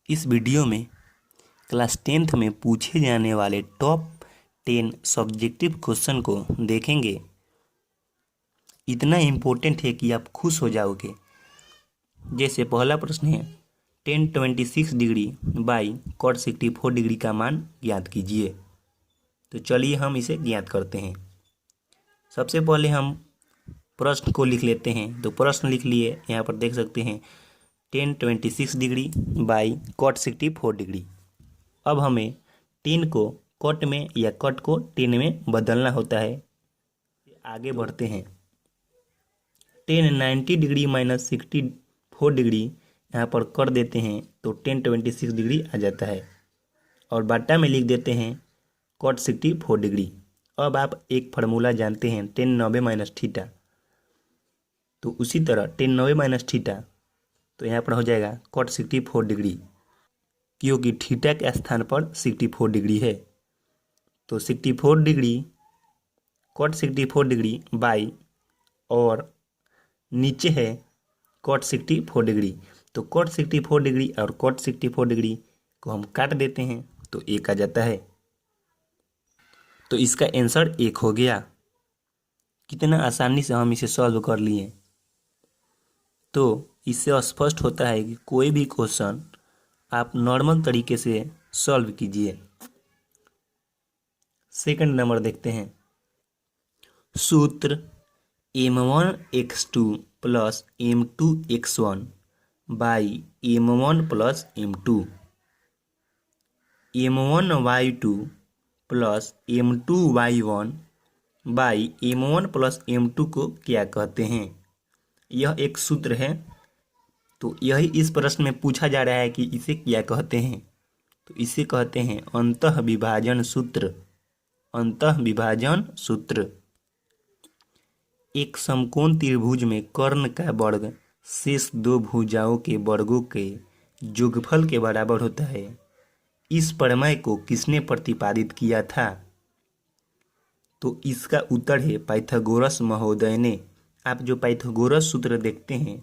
इस वीडियो में class 10th में पूछे जाने वाले टॉप 10 सब्जेक्टिव क्वेश्चन को देखेंगे। इतना इम्पोर्टेंट है कि आप खुश हो जाओगे। जैसे पहला प्रश्न है, tan 26 degree by cot 64 degree का मान ज्ञात कीजिए। तो चलिए हम इसे ज्ञात करते हैं। सबसे पहले हम प्रश्न को लिख लेते हैं। तो प्रश्न लिख लिए, यहाँ पर देख सकते हैं tan 26 degree by cot 64 degree. अब हमें tan को cot में या cot को tan में बदलना होता है। आगे बढ़ते हैं। tan 90 डिग्री माइनस 64 डिग्री यहाँ पर कर देते हैं तो tan 26 डिग्री आ जाता है और बाटा में लिख देते हैं cot 64 डिग्री। अब आप एक फार्मूला जानते हैं tan 90 माइनस थीटा। तो उसी तरह tan 90 माइनस थीटा तो यहाँ पर हो जाएगा cot 64 डिग्री, क्योंकि थीटा के स्थान पर 64 डिग्री है। तो 64 डिग्री cot 64 डिग्री बाई और नीचे है cot 64 डिग्री। तो cot 64 डिग्री और cot 64 डिग्री को हम काट देते हैं तो 1 आ जाता है। तो इसका आंसर 1 हो गया। कितना आसानी से हम इसे सॉल्व कर लिए। तो इससे स्पष्ट होता है कि कोई भी क्वेश्चन आप नॉर्मल तरीके से सॉल्व कीजिए। सेकंड नंबर देखते हैं। सूत्र m1x2 plus m2x1 by m1 plus m2 m1y2 plus m2y1 by m1 plus m2 को क्या कहते हैं? यह एक सूत्र है। तो यही इस प्रश्न में पूछा जा रहा है कि इसे क्या कहते हैं। तो इसे कहते हैं अंतः विभाजन सूत्र। अंतः विभाजन सूत्र। एक समकोण त्रिभुज में कर्ण का वर्ग शेष दो भुजाओं के वर्गों के योगफल के बराबर होता है। इस प्रमेय को किसने प्रतिपादित किया था? तो इसका उत्तर है पाइथागोरस महोदय ने। आप जो पाइथागोरस सूत्र देखते हैं,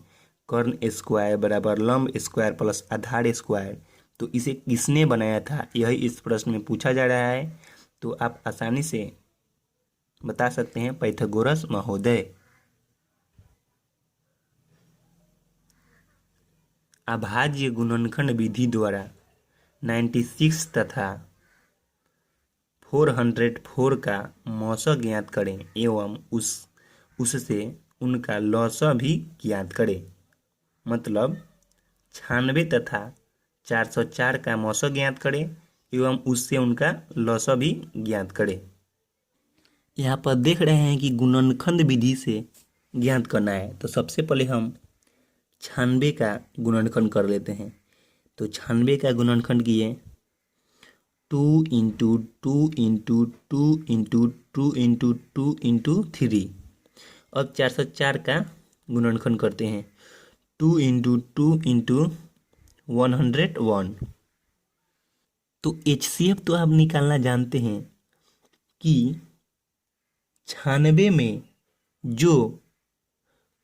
कर्ण स्क्वायर बराबर लंब स्क्वायर प्लस आधार स्क्वायर, तो इसे किसने बनाया था, यही इस प्रश्न में पूछा जा रहा है। तो आप आसानी से बता सकते हैं पाइथागोरस महोदय। अभाज्य गुणनखंड विधि द्वारा 96 तथा 404 का मौसा ज्ञात करें एवं उससे उनका लौसा भी ज्ञात करें। मतलब 96 तथा 404 का मौसा ज्ञात करें एवं उससे उनका लौसा भी ज्ञात करें। यहाँ पर देख रहे हैं कि गुणनखंड विधि से ज्ञात करना है। तो सबसे पहले हम 96 का गुणनखंड कर लेते हैं। तो 96 का गुणनखंड किए 2 into 2 into 2 into 2 into 2 into 3। अब 404 का गुणनखंड करते हैं 2 इंटू 2 इंटू 101। तो HCF तो आप निकालना जानते हैं कि 96 में जो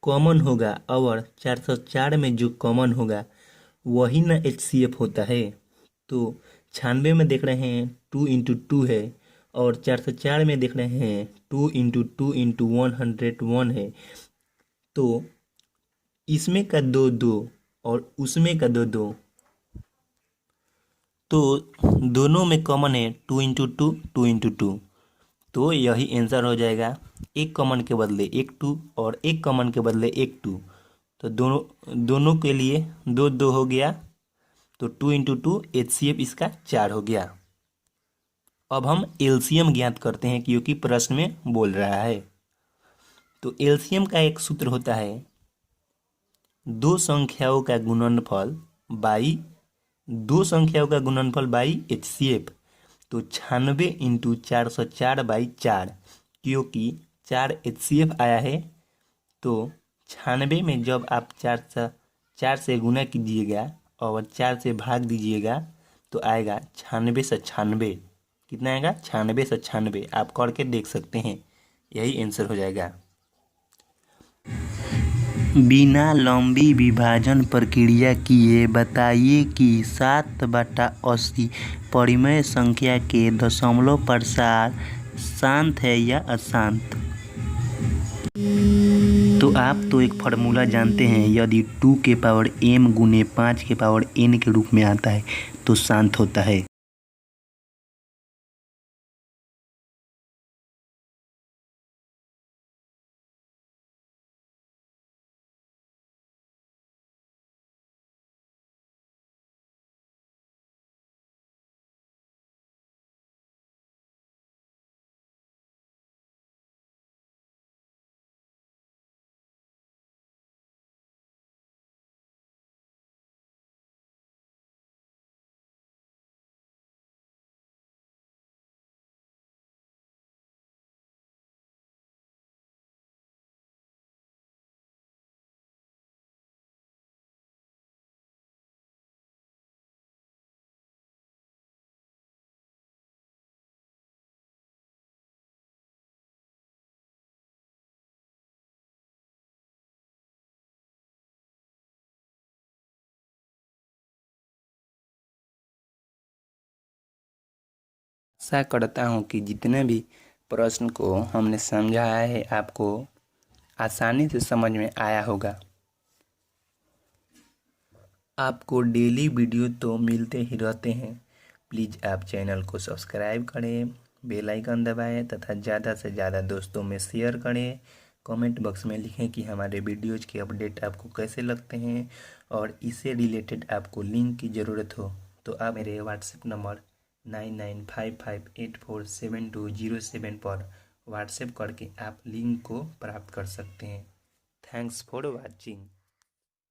कॉमन होगा और 404 में जो कॉमन होगा वही ना HCF होता है। तो 96 में देख रहे हैं 2 इंटू 2 है और 404 में देख रहे हैं 2 इंटू 2 इंटू 101 है। तो इसमें का 2 2 और उसमें का 2 2, तो दोनों में कॉमन है 2 इंटू 2 2 इंटू 2। तो यही आंसर हो जाएगा। एक कॉमन के बदले एक 2 और एक कॉमन के बदले एक 2। तो दोनों के लिए 2 2 हो गया। तो 2 इंटू 2 HCF इसका 4 हो गया। अब हम LCM ज्ञात करते हैं क्योंकि प्रश्न में बोल रहा है। तो LCM का एक सूत्र होता है दो संख्याओं का गुणनफल बाई HCF। तो 96 इंटू 404 बाई 4, क्योंकि 4 HCF आया है। तो 96 में जब आप 4 से गुना कीजिएगा और 4 से भाग दीजिएगा तो आएगा 96 से 96। कितना आएगा? 96 से 96। आप करके देख सकते हैं, यही आंसर हो जाएगा। बिना लंबी विभाजन प्रक्रिया किए बताइए कि 7/80 परिमेय संख्या के दशमलव प्रसार शांत है या अशांत। तो आप तो एक फार्मूला जानते हैं, यदि 2m गुने 5n के रूप में आता है तो शांत होता है। आशा करता हूँ कि जितने भी प्रश्न को हमने समझाया है आपको आसानी से समझ में आया होगा। आपको डेली वीडियो तो मिलते ही रहते हैं। प्लीज़ आप चैनल को सब्सक्राइब करें, बेल आइकन दबाएं तथा ज़्यादा से ज़्यादा दोस्तों में शेयर करें। कमेंट बॉक्स में लिखें कि हमारे वीडियोज़ के अपडेट आपको कैसे लगते हैं और इससे रिलेटेड आपको लिंक की ज़रूरत हो तो आप मेरे व्हाट्सएप नंबर 9955847207 पर व्हाट्सएप करके आप लिंक को प्राप्त कर सकते हैं। Thanks for watching.